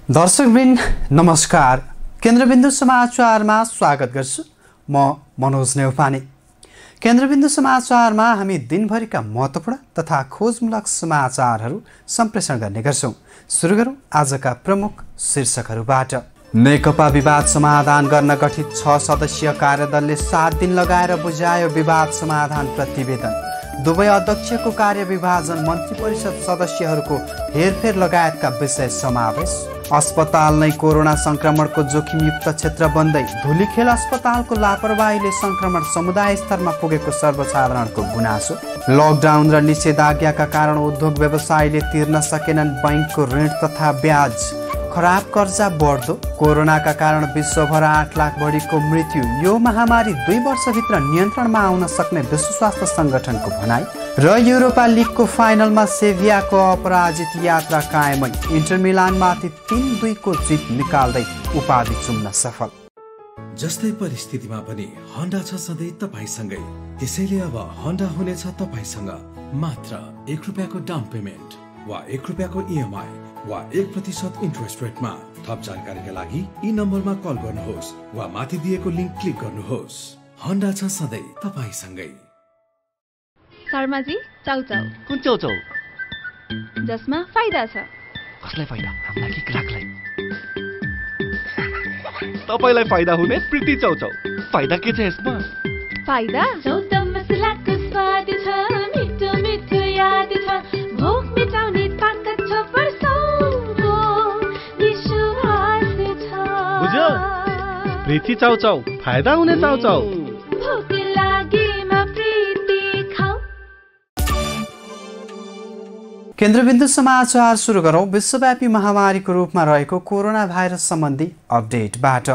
दर्शकवृन्द नमस्कार। केन्द्रबिन्दु समाचारमा स्वागत गर्छु। म मनोज नेउपाने। केन्द्रबिन्दु समाचारमा हामी दिनभरिका महत्त्वपूर्ण तथा खोजमूलक समाचारहरू सम्प्रेषण गर्ने गर्छौं। सुरु गरौं आजका प्रमुख शीर्षकहरूबाट। नेकपा विवाद समाधान गर्न गठित 6 सदस्यीय कार्यदलले 7 दिन लगाएर बुझायो विवाद समाधान प्रतिवेदन। दुवै अध्यक्षको कार्यविभाजन, मन्त्री परिषद सदस्यहरूको हेरफेर लगायतका विषय समावेश। अस्पताल नै कोरोना संक्रमणको जोखिमयुक्त क्षेत्र बन्दै, धुलीखेल अस्पतालको लापरवाहीले संक्रमण समुदाय स्तरमा पुगेको सर्वसाधारणको गुनासो। लकडाउन र निषेधाज्ञाका कारण उद्योग व्यवसायीले तिर्न सकेनन् बैंकको ऋण तथा ब्याज। खराब कर्जा बढ्दो, कोरोनाका कारण विश्वभर 8 लाख बढीको मृत्यु। यो महामारी 2 वर्षभित्र नियन्त्रणमा आउन सक्ने विश्व स्वास्थ्य संगठनको भनाई। र युरोपा लिगको फाइनलमा सेभियाको अपराजित यात्रा कायमै, इन्टर मिलानमाथि 3-2 को जित निकाल्दै उपाधि चुम्न सफल। जस्तै परिस्थितिमा पनि होन्डा छ सधैँ तपाईसँगै। त्यसैले अब होन्डा हुनेछ तपाईसँग मात्र 1 रुपैयाँको डाउन पेमेन्ट वा 1 रुपैयाँको इएमआई वा 1% इन्ट्रेस्ट रेटमा। थप जानकारीका लागि यी नम्बरमा कल गर्नुहोस् वा माथि दिएको लिंक क्लिक गर्नुहोस्। होन्डा छ सधैँ तपाईसँगै। शर्माजी, चाउचाउ। कुन चाउचाउ? जसमा फाइदा छ। कसलाई फाइदा? हामीलाई कि ग्राहकलाई? तपाईलाई फाइदा हुने प्रीति चाउचाउ। फाइदा के छ यसमा? फाइदा चौताउ मसलाको स्वाद छ, मिठो मिठो याद छ, भोक मिटाउने ताकत छ, वर्षौंको विश्वास छ। बुझ्यो? प्रीति चाउचाउ, फाइदा हुने चाउचाउ। भोक लागेमा प्रीति खाऊ। केन्द्रबिन्दु समाचार सुरु गरौं विश्वव्यापी महामारीको रूपमा रहेको कोरोना भाइरस सम्बन्धी अपडेटबाट।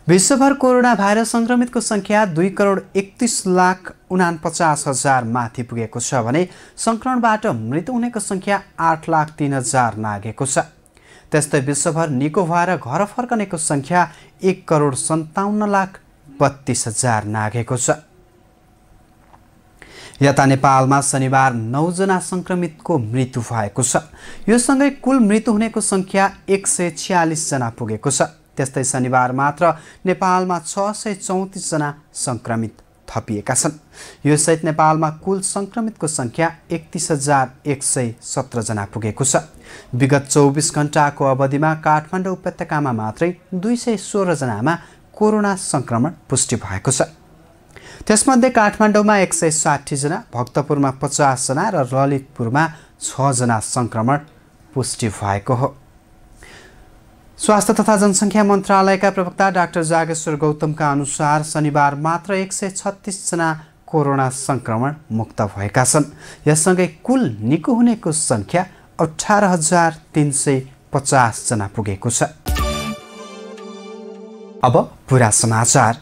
विश्वभर कोरोना भाइरस संक्रमितको संख्या 2,31,49,000 माथि पुगेको छ भने संक्रमणबाट मृत्यु हुनेको संख्या 8,03,000 नागेको छ। त्यस्तै विश्वभर निको भएर घर फर्कनेको संख्या 1,57,32,000 नागेको छ। यता नेपालमा शनिबार 9 जना संक्रमितको मृत्यु भएको छ। यो सँगै कुल मृत्यु हुनेको संख्या 146 जना पुगेको छ। त्यस्तै शनिबार मात्र नेपालमा 634 जना संक्रमित थपिएका छन्। यो सहित नेपालमा कुल संक्रमितको संख्या 31,117 जना पुगेको छ। विगत 24 घण्टाको अवधिमा काठमाडौँ उपत्यकामा मात्रै 216 जनामा कोरोना संक्रमण पुष्टि भएको छ। त्यसमध्ये काठमाडौँमा 160 जना, भक्तपुरमा 50 जना र ललितपुरमा 6 जना संक्रमण पुष्टि भएको हो। स्वास्थ्य तथा जनसङ्ख्या मन्त्रालयका प्रवक्ता डाक्टर जागेश्वर गौतमका अनुसार शनिबार मात्र 136 जना कोरोना संक्रमण मुक्त भएका छन्। यससँगै कुल निको हुनेको संख्या 18,350 जना पुगेको छ। अब पुरा समाचार।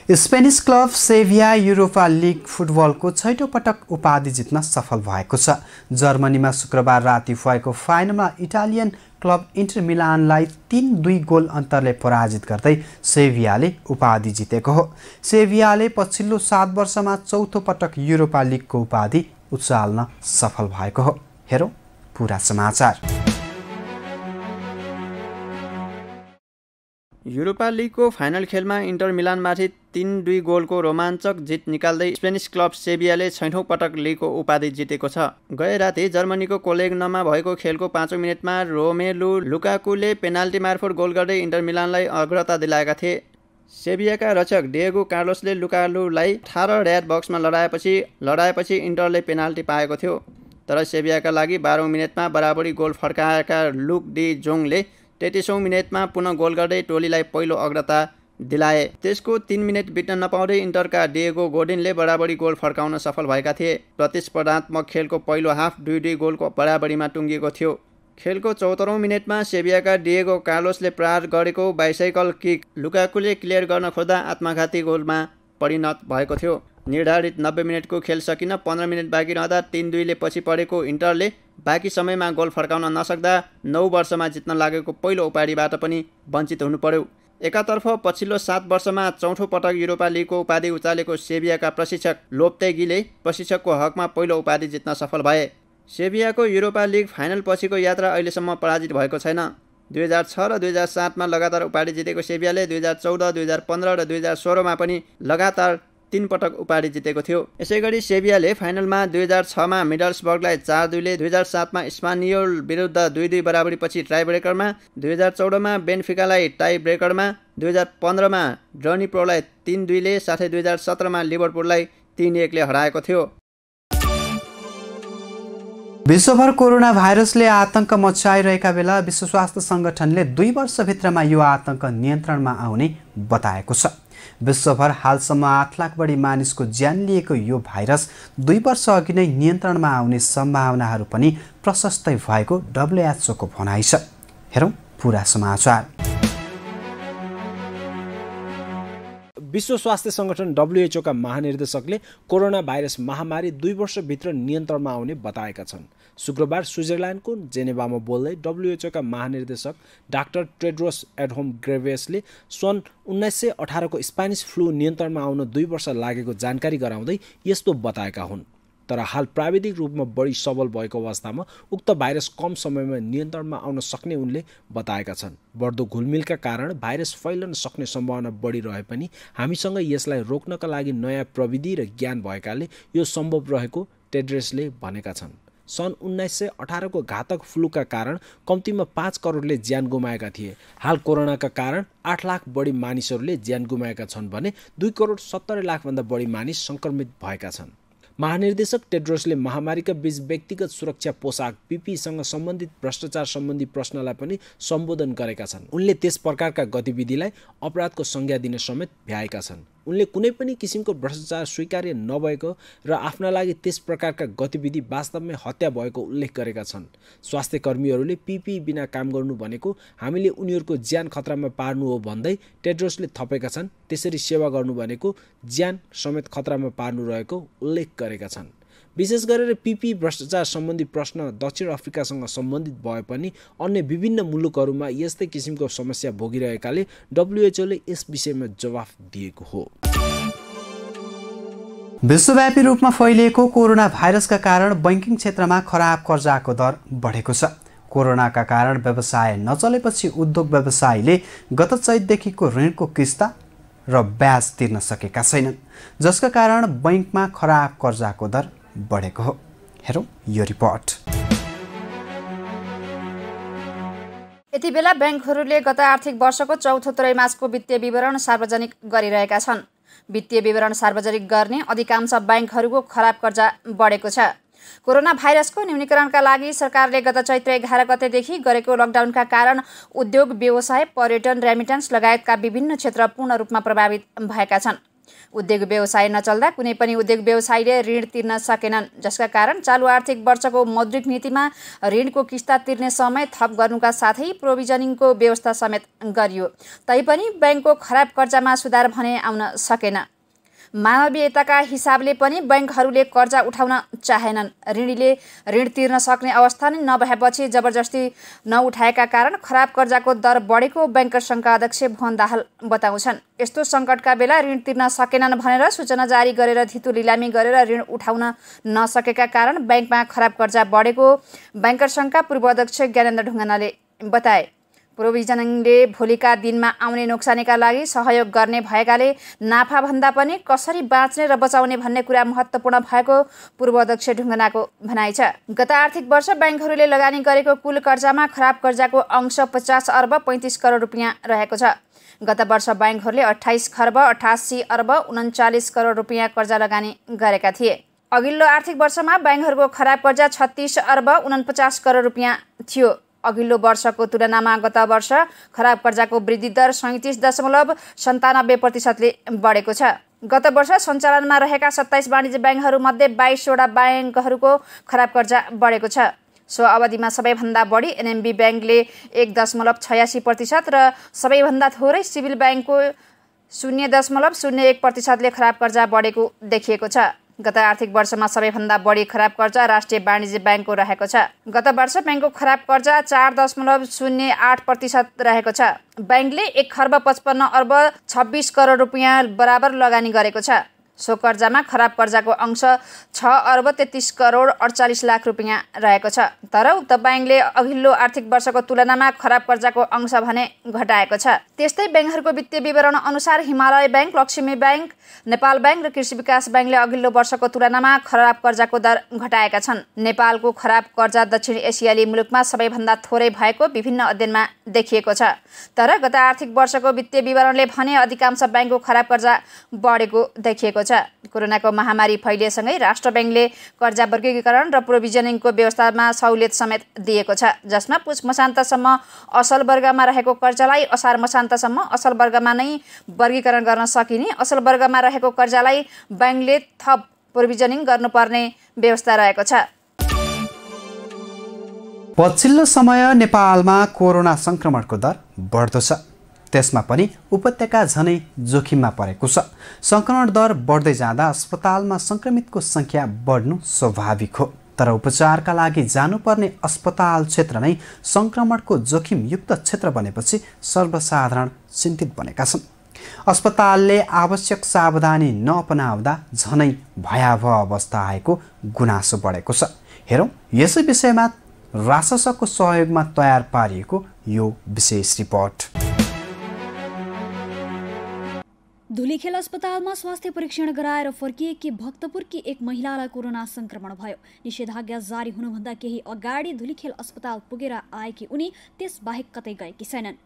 स्पेनिस क्लब सेभिया युरोपा लिग फुटबलको 6औं पटक उपाधि जित्न सफल भएको छ। जर्मनीमा शुक्रबार राति भएको फाइनलमा इटालियन क्लब इन्टर मिलानलाई 3-2 गोल अन्तरले पराजित गर्दै सेभियाले उपाधि जितेको हो। सेभियाले पछिल्लो 7 वर्षमा 4थो पटक युरोपा लिगको उपाधि उचाल्न सफल भएको हो। हेरौं पुरा समाचार। युरोपा लिगको फाइनल खेलमा इन्टर मिलानमाथि 3-2 गोलको रोमाञ्चक जित निकाल्दै स्पेनिस क्लब सेभियाले 6औं पटक लिगको उपाधि जितेको छ। गए राति जर्मनीको कोलेग्नमा भएको खेलको 5औं मिनेटमा रोमेलु लुकाकुले पेनाल्टी मार्फत गोल गर्दै इन्टर मिलानलाई अग्रता दिलाएका थिए। सेभियाका रक्षक डिएगो कार्लोसले लुकाकुलाई 18 ऱ्याड बक्समा लडाएपछि इन्टरले पेनाल्टी पाएको थियो। तर सेभियाका लागि 12औं मिनेटमा बराबरी गोल फर्काएका लुक डी जोङले 33औं मिनेटमा पुनः गोल गर्दै टोलीलाई पहिलो अग्रता दिलाए। त्यसको 3 मिनेट बित्न नपाउँदै इन्टरका डिएगो गोडिनले बराबरी गोल फर्काउन सफल भएका थिए। प्रतिस्पर्धात्मक खेलको पहिलो हाफ 2-2 गोलको बराबरीमा टुङ्गिएको थियो। खेलको 74औं मिनेटमा सेभियाका डिएगो कार्लोसले प्रहार गरेको बाइसाइकल किक लुकाकुले क्लियर गर्न खोज्दा आत्मघाती गोलमा परिणत भएको थियो। निर्धारित 90 मिनेटको खेल सकिन 15 मिनेट बाँकी रहँदा 3-2 ले पछि परेको इन्टरले बाँकी समयमा गोल फर्काउन नसक्दा 9 वर्षमा जित्न लागेको पहिलो उपाधिबाट पनि वञ्चित हुनु पर्यो। एकातर्फ पछिल्लो 7 वर्षमा 4थो पटक युरोपा लिगको उपाधि उचालेको सेभियाका प्रशिक्षक लोपेतेगीले प्रशिक्षकको हकमा पहिलो उपाधि जित्न सफल भए। सेभियाको युरोपा लिग फाइनल पछिको यात्रा अहिलेसम्म पराजित भएको छैन। 2006 र 2007मा लगातार उपाधि जितेको सेभियाले 2014, 2015 र 2016मा पनि लगातार 3 पटक उपाधि जितेको थियो। यसैगरी सेभियाले फाइनलमा 2006मा मिडल्सबर्गलाई 4-2ले, 2007मा स्पानियोल विरुद्ध 2-2 बराबरीपछि टाई ब्रेकरमा, 2014मा बेन्फिकालाई टाई ब्रेकरमा, 2015मा ड्रनिप्रोलाई 3-2ले साथै 2017मा लिभरपुललाई 3-1ले हराएको थियो। विश्वभर कोरोना भाइरसले आतंक मचाइरहेका बेला विश्व स्वास्थ्य सङ्गठनले 2 वर्षभित्रमा यो आतंक नियन्त्रणमा आउने बताएको छ। विश्वभर हालसम्म 8 लाख बढी मानिसको ज्यान लिएको यो भाइरस 2 वर्ष अघि नै नियन्त्रणमा आउने सम्भावनाहरू पनि प्रशस्तै भएको WHO को भनाइ छ। हेरौँ पुरा समाचार। विश्व स्वास्थ्य सङ्गठन WHO का महानिर्देशकले कोरोना भाइरस महामारी 2 वर्षभित्र नियन्त्रणमा आउने बताएका छन्। शुक्रबार स्विजरल्यान्डको जेनेभामा बोल्दै WHO का महानिर्देशक डाक्टर टेड्रोस एडहोम ग्रेभेसले सन् 1918 को स्पेनिस फ्लू नियन्त्रणमा आउन 2 वर्ष लागेको जानकारी गराउँदै यस्तो बताएका हुन्। तर हाल प्राविधिक रूपमा बढी सबल भएको अवस्थामा उक्त भाइरस कम समयमा नियन्त्रणमा आउन सक्ने उनले बताएका छन्। बढ्दो घुलमिलका कारण भाइरस फैलन सक्ने सम्भावना बढी रहे पनि हामीसँग यसलाई रोक्नका लागि नयाँ प्रविधि र ज्ञान भएकाले यो सम्भव रहेको टेड्रोसले भनेका छन्। सन् 1918 को घातक फ्लूका कारण कम्तीमा 5 करोडले ज्यान गुमाएका थिए। हाल कोरोनाका कारण 8 लाख बढी मानिसहरूले ज्यान गुमाएका छन् भने 2 करोड 70 लाखभन्दा बढी मानिस सङ्क्रमित भएका छन्। महानिर्देशक टेड्रोसले महामारीका बीच व्यक्तिगत सुरक्षा पोसाक PPEसँग सम्बन्धित भ्रष्टाचार सम्बन्धी प्रश्नलाई पनि सम्बोधन गरेका छन्। उनले त्यस प्रकारका गतिविधिलाई अपराधको संज्ञा दिन समेत भ्याएका छन्। उनले कुनै पनि किसिमको भ्रष्टाचार स्वीकार्य नभएको र आफ्ना लागि त्यस प्रकारका गतिविधि वास्तवमै हत्या भएको उल्लेख गरेका छन्। स्वास्थ्य कर्मीहरूले PPE बिना काम गर्नु भनेको हामीले उनीहरूको ज्यान खतरामा पार्नु हो भन्दै टेड्रोसले थपेका छन्। त्यसरी सेवा गर्नु भनेको ज्यान समेत खतरामा पार्नु रहेको उल्लेख गरेका छन्। विशेष गरेर PPE भ्रष्टाचार सम्बन्धी प्रश्न दक्षिण अफ्रिकासँग सम्बन्धित भए पनि अन्य विभिन्न मुलुकहरूमा यस्तै किसिमको समस्या भोगिरहेकाले WHOले यस विषयमा जवाफ दिएको हो। विश्वव्यापी रूपमा फैलिएको कोरोना भाइरसका कारण बैंकिङ क्षेत्रमा खराब कर्जाको दर बढेको छ। कोरोनाका कारण व्यवसाय नचलेपछि उद्योग व्यवसायीले गत चैतदेखिको ऋणको किस्ता र ब्याज तिर्न सकेका छैनन्, जसका कारण बैंकमा खराब कर्जाको दर बढेको हो। हेरौँ यो रिपोर्ट। यति बेला बैंकहरूले गत आर्थिक वर्षको चौथो त्रैमासिकको वित्तीय विवरण सार्वजनिक गरिरहेका छन्। वित्तीय विवरण सार्वजनिक गर्ने अधिकांश बैंकहरूको खराब कर्जा बढेको छ। कोरोना भाइरसको न्यूनीकरणका लागि सरकारले गत चैत्र 11 गतेदेखि गरेको लकडाउनका कारण उद्योग व्यवसाय, पर्यटन, रेमिटेन्स लगायतका विभिन्न क्षेत्र पूर्ण रूपमा प्रभावित भएका छन्। उद्योग व्यवसाय नचल्दा कुनै पनि उद्योग व्यवसायीले ऋण तिर्न सकेनन्, जसका कारण चालु आर्थिक वर्षको मौद्रिक नीतिमा ऋणको किस्ता तिर्ने समय थप गर्नुका साथै प्रोभिजनिङको व्यवस्था समेत गरियो। तैपनि बैंकको खराब कर्जामा सुधार भने आउन सकेन। मानवीयताका हिसाबले पनि बैंकहरूले कर्जा उठाउन चाहेनन्। ऋणीले ऋण तिर्न सक्ने अवस्था नै नभएपछि जबरजस्ती नउठाएका कारण खराब कर्जाको दर बढेको बैंकर सङ्घका अध्यक्ष भुवन दाहाल बताउँछन्। यस्तो सङ्कटका बेला ऋण तिर्न सकेनन् भनेर सूचना जारी गरेर धितो लिलामी गरेर ऋण उठाउन नसकेका कारण बैंकमा खराब कर्जा बढेको बैंकर सङ्घका पूर्व अध्यक्ष ज्ञानेन्द्र ढुङ्गानाले बताए। प्रोभिजनिङले भोलिका दिनमा आउने नोक्सानीका लागि सहयोग गर्ने भएकाले नाफाभन्दा पनि कसरी बाँच्ने र बचाउने भन्ने कुरा महत्त्वपूर्ण भएको पूर्व अध्यक्ष ढुङ्गानाको भनाइ छ। गत आर्थिक वर्ष बैंकहरूले लगानी गरेको कुल कर्जामा खराब कर्जाको अंश 50 अर्ब 35 करोड रुपियाँ रहेको छ। गत वर्ष बैंकहरूले 28 खर्ब 88 अर्ब 39 करोड रुपियाँ कर्जा लगानी गरेका थिए। अघिल्लो आर्थिक वर्षमा बैंकहरूको खराब कर्जा 36 अर्ब 49 करोड रुपियाँ थियो। अघिल्लो वर्षको तुलनामा गत वर्ष खराब कर्जाको वृद्धि दर 37.97% बढेको छ। गत वर्ष सञ्चालनमा रहेका 27 वाणिज्य ब्याङ्कहरूमध्ये 22वटा ब्याङ्कहरूको खराब कर्जा बढेको छ। सो अवधिमा सबैभन्दा बढी NMB ब्याङ्कले 1.86% र सबैभन्दा थोरै सिभिल ब्याङ्कको 0.01%ले खराब कर्जा बढेको देखिएको छ। गत आर्थिक वर्षमा सबैभन्दा बढी खराब कर्जा राष्ट्रिय वाणिज्य ब्याङ्कको रहेको छ। गत वर्ष ब्याङ्कको खराब कर्जा 4.08% रहेको छ। ब्याङ्कले 1 खर्ब 55 अर्ब 26 करोड रुपियाँ बराबर लगानी गरेको छ। सो कर्जामा खराब कर्जाको अंश 6,33,48,00,000 रुपियाँ रहेको छ। तर उक्त ब्याङ्कले अघिल्लो आर्थिक वर्षको तुलनामा खराब कर्जाको अंश भने घटाएको छ। त्यस्तै ब्याङ्कहरूको वित्तीय विवरण अनुसार Himalaya bank, Lakshmi bank, Nepal bank र कृषि विकास ब्याङ्कले अघिल्लो वर्षको तुलनामा खराब कर्जाको दर घटाएका छन्। नेपालको खराब कर्जा दक्षिण एसियाली मुलुकमा सबैभन्दा थोरै भएको विभिन्न अध्ययनमा देखिएको छ। तर गत आर्थिक वर्षको वित्तीय विवरणले भने अधिकांश ब्याङ्कको खराब कर्जा बढेको देखिएको छ। कोरोनाको महामारी फैलिएसँगै राष्ट्र ब्याङ्कले कर्जा वर्गीकरण र प्रोभिजनिङको व्यवस्थामा सहुलियत समेत दिएको छ, जसमा पुष मसान्तसम्म असल वर्गमा रहेको कर्जालाई असार मसान्तसम्म असल वर्गमा नै वर्गीकरण गर्न सकिने, असल वर्गमा रहेको कर्जालाई ब्याङ्कले थप प्रोभिजनिङ गर्नुपर्ने व्यवस्था रहेको छ। पछिल्लो समय नेपालमा कोरोना संक्रमणको दर बढ्दो छ, त्यसमा पनि उपत्यका झनै जोखिममा परेको छ। संक्रमण दर बढ्दै जाँदा अस्पतालमा संक्रमितको संख्या बढ्नु स्वाभाविक हो, तर उपचारका लागि जानुपर्ने अस्पताल क्षेत्र नै संक्रमणको जोखिमयुक्त क्षेत्र बनेपछि सर्वसाधारण चिन्तित बनेका छन्। अस्पतालले आवश्यक सावधानी नअपनाउँदा झनै भयावह अवस्था आएको गुनासो बढेको छ। हेरौँ यसै विषयमा राससको सहयोगमा तयार पारिएको यो विशेष रिपोर्ट। धुलीखेल अस्पतालमा स्वास्थ्य परीक्षण गराएर फर्किएकी भक्तपुरकी एक महिलालाई कोरोना संक्रमण भयो। निषेधाज्ञा जारी हुनुभन्दा केही अगाडि धुलीखेल अस्पताल पुगेर आएकी उनी त्यसबाहेक कतै गएकी छैनन्।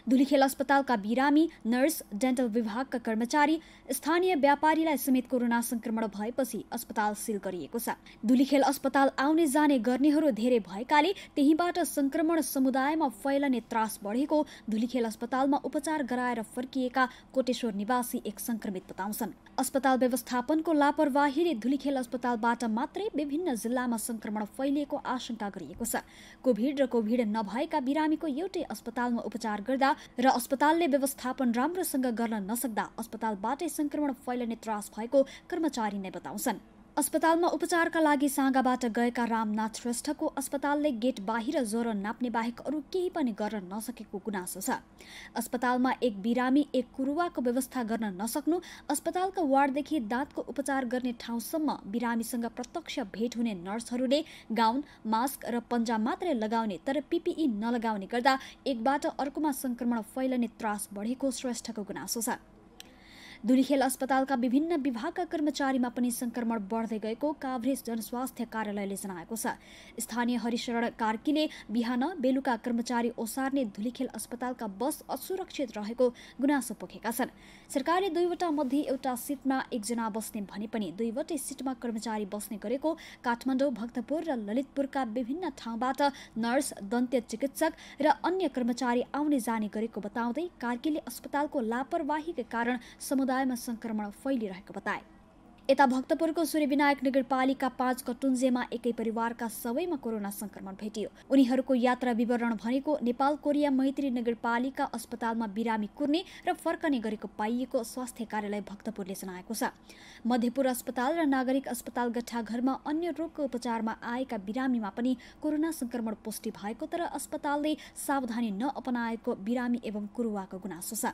धुलीखेल अस्पतालका बिरामी, नर्स, डेन्टल विभागका कर्मचारी, स्थानीय व्यापारीलाई समेत कोरोना संक्रमण भएपछि अस्पताल सिल गरिएको छ। धुलीखेल अस्पताल आउने जाने गर्नेहरू धेरै भएकाले त्यहीबाट संक्रमण समुदायमा फैलने त्रास बढेको धुलीखेल अस्पतालमा उपचार गराएर फर्किएका कोटेश्वर निवासी एक संक्रमित बताउँछन्। अस्पताल व्यवस्थापनको लापरवाहीले धुलीखेल अस्पतालबाट मात्रै विभिन्न जिल्लामा संक्रमण फैलिएको आशंका गरिएको छ। कोभिड र कोभिड नभएका बिरामीको एउटै अस्पतालमा उपचार गर्दा र अस्पतालले व्यवस्थापन राम्रोसँग गर्न नसक्दा अस्पतालबाटै संक्रमण फैलने त्रास भएको कर्मचारी नै बताउँछन्। अस्पतालमा उपचारका लागि साँगाबाट गएका रामनाथ श्रेष्ठको अस्पतालले गेट बाहिर ज्वरो नाप्ने बाहेक अरू केही पनि गर्न नसकेको गुनासो छ। अस्पतालमा एक बिरामी, एक कुरुवाको व्यवस्था गर्न नसक्नु, अस्पतालका वार्डदेखि दाँतको उपचार गर्ने ठाउँसम्म बिरामीसँग प्रत्यक्ष भेट हुने नर्सहरूले गाउन, मास्क र पन्जा मात्रै लगाउने तर पिपिई नलगाउने गर्दा एकबाट अर्कोमा संक्रमण फैलने त्रास बढेको श्रेष्ठको गुनासो छ। धुलीखेल अस्पतालका विभिन्न विभागका कर्मचारीमा पनि संक्रमण बढ्दै गएको काभ्रेज जनस्वास्थ्य कार्यालयले जनाएको छ। स्थानीय हरिशरण कार्कीले बिहान बेलुका कर्मचारी ओसार्ने धुलीखेल अस्पतालका बस असुरक्षित रहेको गुनासो पोखेका छन्। सरकारले 2वटा मध्ये एउटा सिटमा एकजना बस्ने भने पनि 2वटै सिटमा कर्मचारी बस्ने गरेको काठमाडौँ, भक्तपुर र ललितपुरका विभिन्न ठाउँबाट नर्स, दन्त्य चिकित्सक र अन्य कर्मचारी आउने जाने गरेको बताउँदै कार्कीले अस्पतालको लापरवाहीका कारण समुदायमा संक्रमण फैलिरहेको बताए। यता भक्तपुरको सूर्यविनायक नगरपालिका 5 कटुन्जेमा एकै परिवारका सबैमा कोरोना संक्रमण भेटियो। उनीहरूको यात्रा विवरण भनेको नेपाल कोरिया मैत्री नगरपालिका अस्पतालमा बिरामी कुर्ने र फर्कने गरेको पाइएको स्वास्थ्य कार्यालय भक्तपुरले जनाएको छ। मध्यपुर अस्पताल र नागरिक अस्पताल गट्ठाघरमा अन्य रोगको उपचारमा आएका बिरामीमा पनि कोरोना संक्रमण पुष्टि भएको तर अस्पतालले सावधानी नअपनाएको बिरामी एवं कुरुवाको गुनासो छ।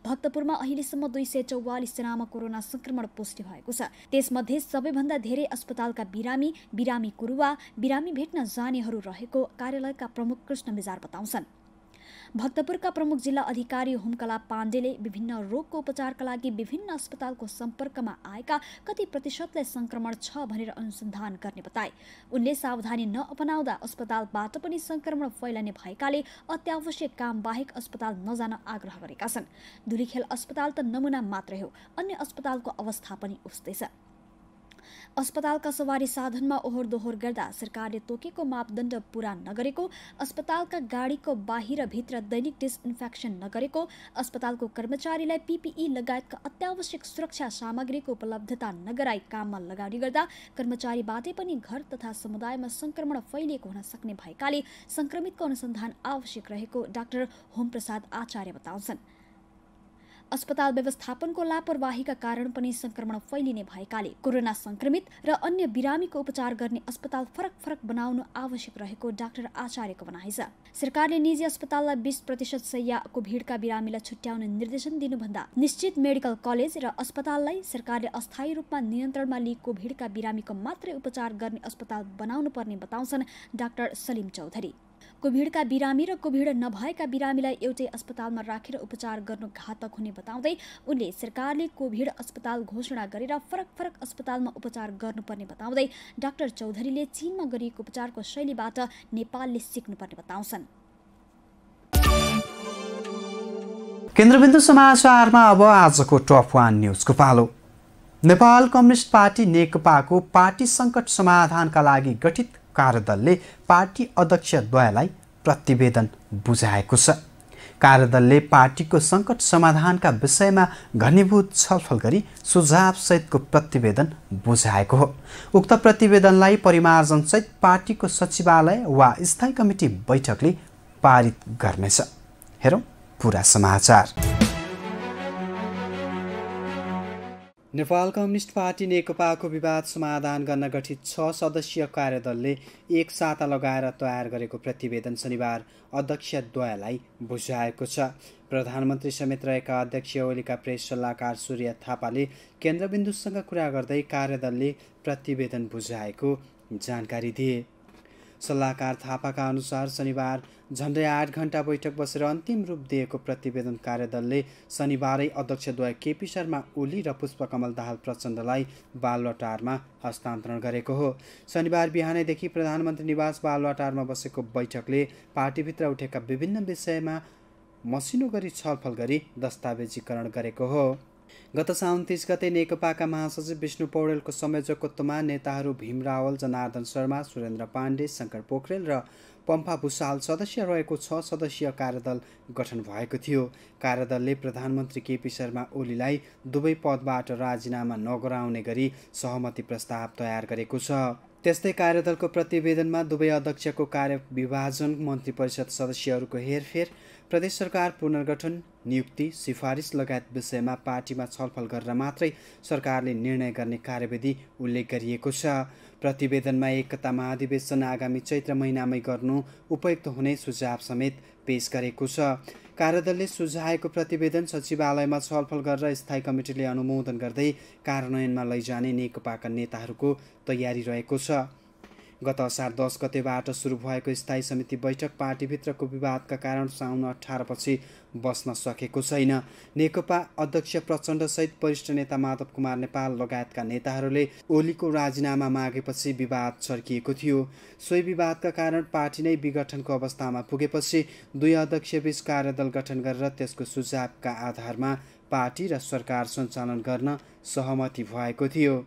भक्तपुरमा अहिलेसम्म 244 जनामा कोरोना संक्रमण पुष्टि भएको छ। त्यसमध्ये सबैभन्दा धेरै अस्पतालका बिरामी, बिरामी कुरुवा, बिरामी भेट्न जानेहरू रहेको कार्यालयका प्रमुख कृष्ण मिजार बताउँछन्। भक्तपुरका प्रमुख जिल्ला अधिकारी हुमकला पाण्डेले विभिन्न रोगको उपचारका लागि विभिन्न अस्पतालको सम्पर्कमा आएका कति प्रतिशतलाई संक्रमण छ भनेर अनुसन्धान गर्ने बताए। उनले सावधानी नअपनाउँदा अस्पतालबाट पनि संक्रमण फैलने भएकाले अत्यावश्यक काम बाहेक अस्पताल नजान आग्रह गरेका छन्। धुलीखेल अस्पताल त नमुना मात्रै हो, अन्य अस्पतालको अवस्था पनि उस्तै छ। अस्पतालका सवारी साधनमा ओहोर दोहोर गर्दा सरकारले तोकेको मापदण्ड पूरा नगरेको, अस्पतालका गाडीको बाहिर भित्र दैनिक डिसइन्फेक्सन नगरेको, अस्पतालको कर्मचारीलाई पिपिई लगायतका अत्यावश्यक सुरक्षा सामग्रीको उपलब्धता नगराई काममा लगाउने गर्दा कर्मचारीबाटै पनि घर तथा समुदायमा संक्रमण फैलिएको हुन सक्ने भएकाले संक्रमितको अनुसन्धान आवश्यक रहेको डाक्टर होमप्रसाद आचार्य बताउँछन्। अस्पताल व्यवस्थापनको लापरवाहीका कारण पनि संक्रमण फैलिने भएकाले कोरोना संक्रमित र अन्य बिरामीको उपचार गर्ने अस्पताल फरक फरक बनाउनु आवश्यक रहेको डाक्टर आचार्यको भनाइ छ। सरकारले निजी अस्पताललाई 20% शैय्या कोभिडका बिरामीलाई छुट्याउने निर्देशन दिनुभन्दा निश्चित मेडिकल कलेज र अस्पताललाई सरकारले अस्थायी रूपमा नियन्त्रणमा लिई कोभिडका बिरामीको मात्रै उपचार गर्ने अस्पताल बनाउनु पर्ने बताउँछन् डाक्टर सलिम चौधरी। कोभिडका बिरामी र कोभिड नभएका बिरामीलाई एउटै अस्पतालमा राखेर उपचार गर्नु घातक हुने बताउँदै उनले सरकारले कोभिड अस्पताल घोषणा गरेर फरक फरक अस्पतालमा उपचार गर्नुपर्ने बताउँदै डाक्टर चौधरीले चीनमा गरिएको उपचारको शैलीबाट नेपालले सिक्नुपर्ने बताउँछन्। केन्द्रबिन्दु समाचारमा अब आजको टप 1 न्युजको पालो। नेपाल कम्युनिस्ट पार्टी नेकपाको पार्टी सङ्कट समाधानका लागि गठित कार्यदलले पार्टी अध्यक्षद्वयलाई प्रतिवेदन बुझाएको छ। कार्यदलले पार्टीको सङ्कट समाधानका विषयमा घनीभूत छलफल गरी सुझावसहितको प्रतिवेदन बुझाएको हो। उक्त प्रतिवेदनलाई परिमार्जनसहित पार्टीको सचिवालय वा स्थायी कमिटी बैठकले पारित गर्नेछ। हेरौँ पुरा समाचार। नेपाल कम्युनिस्ट पार्टी नेकपाको विवाद समाधान गर्न गठित 6 सदस्यीय कार्यदलले एक साता लगाएर तयार गरेको प्रतिवेदन शनिबार अध्यक्षद्वयलाई बुझाएको छ। प्रधानमन्त्री समेत रहेका अध्यक्ष ओलीका प्रेस सल्लाहकार सूर्य थापाले केन्द्रबिन्दुसँग कुरा गर्दै कार्यदलले प्रतिवेदन बुझाएको जानकारी दिए। सल्लाहकार थापाका अनुसार शनिबार झन्डै 8 घण्टा बैठक बसेर अन्तिम रूप दिएको प्रतिवेदन कार्यदलले शनिबारै अध्यक्षद्वय केपी शर्मा ओली र पुष्पकमल दाहाल प्रचण्डलाई बालुवाटारमा हस्तान्तरण गरेको हो। शनिबार बिहानैदेखि प्रधानमन्त्री निवास बालुवाटारमा बसेको बैठकले पार्टीभित्र उठेका विभिन्न विषयमा मसिनो गरी छलफल गरी दस्तावेजीकरण गरेको हो। गत साउन 30 गते नेकपाका महासचिव विष्णु पौडेलको संयोजकत्वमा नेताहरू भीम रावल, जनार्दन शर्मा, सुरेन्द्र पाण्डे, शङ्कर पोखरेल र पम्फा भुसाल सदस्य रहेको 6 सदस्यीय कार्यदल गठन भएको थियो। कार्यदलले प्रधानमन्त्री केपी शर्मा ओलीलाई दुवै पदबाट राजीनामा नगराउने गरी सहमति प्रस्ताव तयार गरेको छ। त्यस्तै कार्यदलको प्रतिवेदनमा दुवै अध्यक्षको कार्य विभाजन, मन्त्री परिषद सदस्यहरूको हेरफेर, प्रदेश सरकार पुनर्गठन, नियुक्ति, सिफारिस लगायत विषयमा पार्टीमा छलफल गरेर मात्रै सरकारले निर्णय गर्ने कार्यविधि उल्लेख गरिएको छ। प्रतिवेदनमा एकता महाधिवेशन आगामी चैत्र महिनामै गर्नु उपयुक्त हुने सुझाव समेत पेश गरेको छ। कार्यदलले सुझाएको प्रतिवेदन सचिवालयमा छलफल गरेर स्थायी कमिटीले अनुमोदन गर्दै कार्यान्वयनमा लैजाने नेकपाका नेताहरूको तयारी रहेको छ। गत असार 10 गतेबाट सुरु भएको स्थायी समिति बैठक पार्टीभित्रको विवादका कारण साउन 18 पछि बस्न सकेको छैन। नेकपा अध्यक्ष प्रचण्डसहित वरिष्ठ नेता माधव कुमार नेपाल लगायतका नेताहरूले ओलीको राजीनामा मागेपछि विवाद चर्किएको थियो। सोही विवादका कारण पार्टी नै विघटनको अवस्थामा पुगेपछि दुई अध्यक्षबीच कार्यदल गठन गरेर त्यसको सुझावका आधारमा पार्टी र सरकार सञ्चालन गर्न सहमति भएको थियो।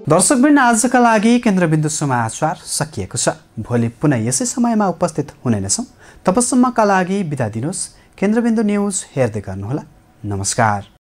दर्शकवृन्द, आजका लागि केन्द्रबिन्दु समाचार सकिएको छ। भोलि पुनः यसै समयमा उपस्थित हुने नै छौँ। तबसम्मका लागि बिदा दिनुहोस्। केन्द्रबिन्दु न्युज हेर्दै गर्नुहोला। नमस्कार।